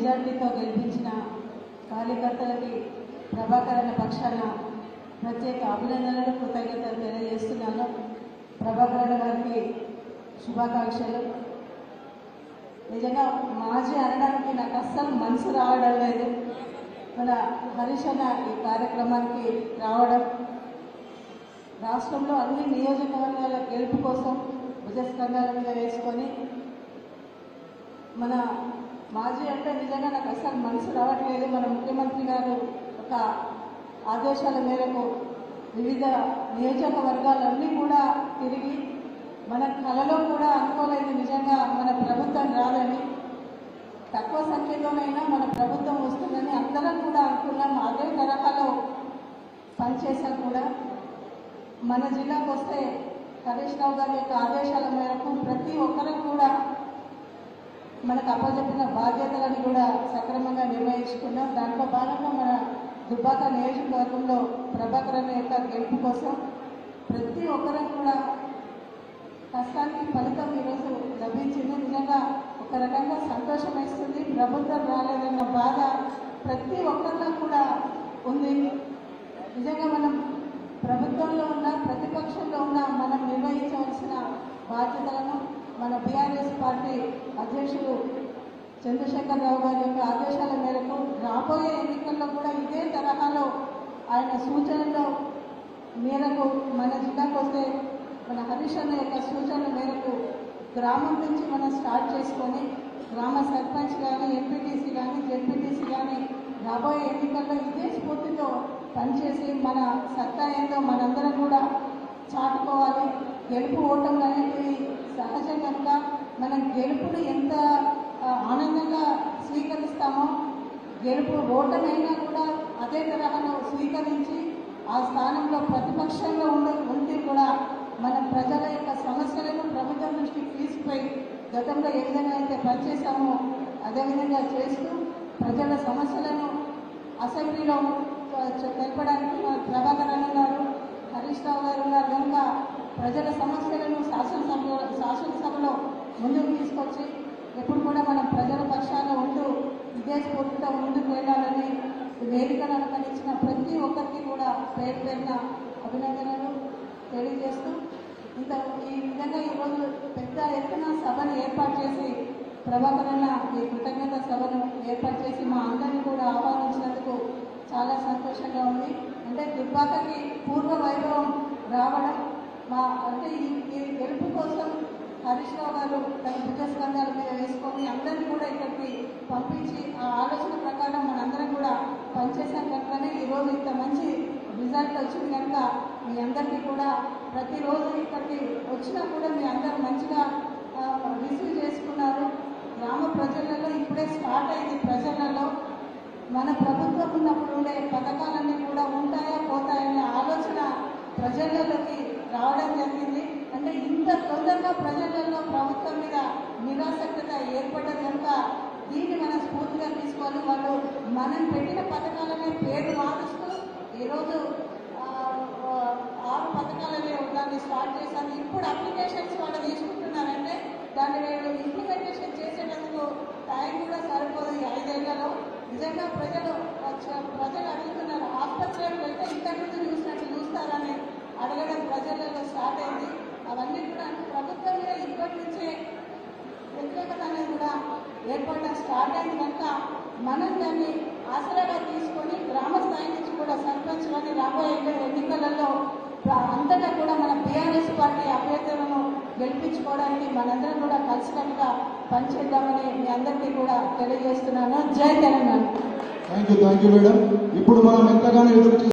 మెజార్టీతో గెలిపించిన కార్యకర్తలకి ప్రభాకర్ అన్న పక్షాన ప్రత్యేక అభినందనలు కృతజ్ఞతలు తెలియజేస్తున్నాను. ప్రభాకర్ గారికి శుభాకాంక్షలు. నిజంగా మాజీ అనడానికి నాకు అస్సలు మనసు రావడం లేదు. మన హరీష్ అన్న ఈ కార్యక్రమానికి రావడం, రాష్ట్రంలో అన్ని నియోజకవర్గాల గెలుపు కోసం భుజస్కంధాల మీద వేసుకొని మన మాజీ అంటే నిజంగా నాకు అసలు మనసు రావట్లేదు. మన ముఖ్యమంత్రి గారు ఒక ఆదేశాల మేరకు వివిధ నియోజకవర్గాలన్నీ కూడా తిరిగి మన కళలో కూడా అనుకోలేదు నిజంగా మన ప్రభుత్వం రాదని, తక్కువ సంఖ్యలోనైనా మన ప్రభుత్వం వస్తుందని అందరం కూడా అనుకున్నాం. అదే తరహాలో పనిచేసాం కూడా. మన జిల్లాకు వస్తే హరీష్ రావు గారి యొక్క ఆదేశాల మేరకు ప్రతి ఒక్కరూ కూడా మనకు అప్పచెప్పిన బాధ్యతలను కూడా సక్రమంగా నిర్వహించుకున్నాం. దాంట్లో భాగంగా మన దుబ్బాక నియోజకవర్గంలో ప్రభాకర్ యొక్క గెలుపు కోసం ప్రతి ఒక్కరూ కూడా కష్టానికి ఫలితం ఈరోజు లభించింది. నిజంగా ఒక రకంగా సంతోషం వేస్తుంది. ప్రభుత్వం రాలేదన్న బాధ ప్రతి ఒక్కరిలో కూడా ఉంది. నిజంగా మనం ప్రభుత్వంలో ఉన్న ప్రతిపక్షంలో ఉన్న మనం నిర్వహించవలసిన బాధ్యతలను మన బీఆర్ఎస్ పార్టీ అధ్యక్షులు చంద్రశేఖరరావు గారి యొక్క ఆదేశాల మేరకు రాబోయే ఎన్నికల్లో కూడా ఇదే తరహాలో ఆయన సూచనల మేరకు మన జిల్లాకు వస్తే మన హరీష్ అన్న యొక్క సూచనల మేరకు గ్రామం నుంచి మనం స్టార్ట్ చేసుకొని గ్రామ సర్పంచ్ కానీ, ఎంపీటీసీ కానీ, జెడ్పీటీసీ కానీ రాబోయే ఎన్నికల్లో ఇదే స్ఫూర్తితో పనిచేసి మన సత్తా ఏందో మనందరం కూడా చాటుకోవాలి. గెలుపు ఓటములు అనేవి సహజం కనుక మనం గెలుపుని ఎంత ఆనందంగా స్వీకరిస్తామో గెలుపు ఓటమైనా కూడా అదే తరహాలో స్వీకరించి ఆ స్థానంలో ప్రతిపక్షంగా ఉండి కూడా మన ప్రజల యొక్క సమస్యలను ప్రభుత్వం దృష్టికి తీసుకుపోయి గతంలో ఏ విధంగా అయితే పనిచేశామో అదేవిధంగా చేస్తూ ప్రజల సమస్యలను అసెంబ్లీలో తెలపడానికి ప్రభాకర్ అన్న గారు, హరీష్ రావు గారు ఉన్నారు కనుక ప్రజల సమస్యలను శాసనసభలో ముందుకు తీసుకొచ్చి ఎప్పుడు కూడా మనం ప్రజల పక్షాన ఉంటూ ఇదే స్ఫూర్తితో ముందుకు వెళ్ళాలని వేదికను అనుకరించిన ప్రతి ఒక్కరికి కూడా పేరు పేరున అభినందనలు తెలియజేస్తూ ఈ విధంగా ఈరోజు పెద్ద ఎత్తున సభను ఏర్పాటు చేసి ప్రభాకర్ అన్న ఈ కృతజ్ఞత సభను ఏర్పాటు చేసి మా అందరినీ కూడా ఆహ్వానించినందుకు చాలా సంతోషంగా ఉంది. అంటే దుబ్బాకకి పూర్వ వైభవం రావడం అంటే ఈ గెలుపు కోసం హరీష్ రావు గారు తన భుజస్కంధాల మీద వేసుకొని అందరినీ కూడా ఇక్కడికి పంపించి ఆ ఆలోచన ప్రకారం మనందరం కూడా పనిచేసాం కనుకనే ఈరోజు ఇంత మంచి రిజల్ట్ వచ్చింది కనుక మీ అందరికీ కూడా ప్రతిరోజు ఇక్కడికి వచ్చినా కూడా మీ అందరూ మంచిగా రిసీవ్ చేసుకున్నారు. గ్రామ ప్రజలలో ఇప్పుడే స్టార్ట్ అయింది. ప్రజలలో మన ప్రభుత్వం ఉన్నప్పుడు ఉండే పథకాలన్నీ కూడా ఉంటాయా పోతాయనే ఆలోచన ప్రజలలోకి రావడం జరిగింది. అంటే ఇంత తొందరగా ప్రజలలో ప్రభుత్వం మీద నిరాసక్తత ఏర్పడ్డది కనుక దీన్ని మనం స్ఫూర్తిగా తీసుకొని వాళ్ళు మనం పెట్టిన పథకాలనే పేరు మారుస్తూ ఈరోజు 6 పథకాలనే దాన్ని స్టార్ట్ చేశారు. ఇప్పుడు అప్లికేషన్స్ వాళ్ళు తీసుకుంటున్నారంటే దాన్ని వీళ్ళు ఇంప్లిమెంటేషన్ చేసేటందుకు టైం కూడా సరిపోదు. 5 ఏళ్లలో నిజంగా ప్రజలు అడుగుతున్నారు, ఆసుపత్రికి వెళ్తే ఇంతకుముందు చూసినట్టు చూస్తారని అడగడం ప్రజలలో స్టార్ట్ అయింది. అవన్నీ కూడా ప్రభుత్వం మీద ఇప్పటి నుంచే వ్యతిరేకత అనేది కూడా ఏర్పడడం స్టార్ట్ అయింది కనుక మనం దాన్ని ఆసరాగా తీసుకొని గ్రామ స్థాయి నుంచి కూడా సర్పంచ్ కానీ రాబోయే ఎన్నికలలో అంతటా కూడా మన బీఆర్ఎస్ పార్టీ అభ్యర్థులను గెలిపించుకోవడానికి మనందరం కూడా కలిసినట్టుగా పనిచేద్దామని మీ అందరికీ కూడా తెలియజేస్తున్నాను. జై తెలంగాణ. Thank you madam. ఇప్పుడు మనం ఎంతగానో ఎదురు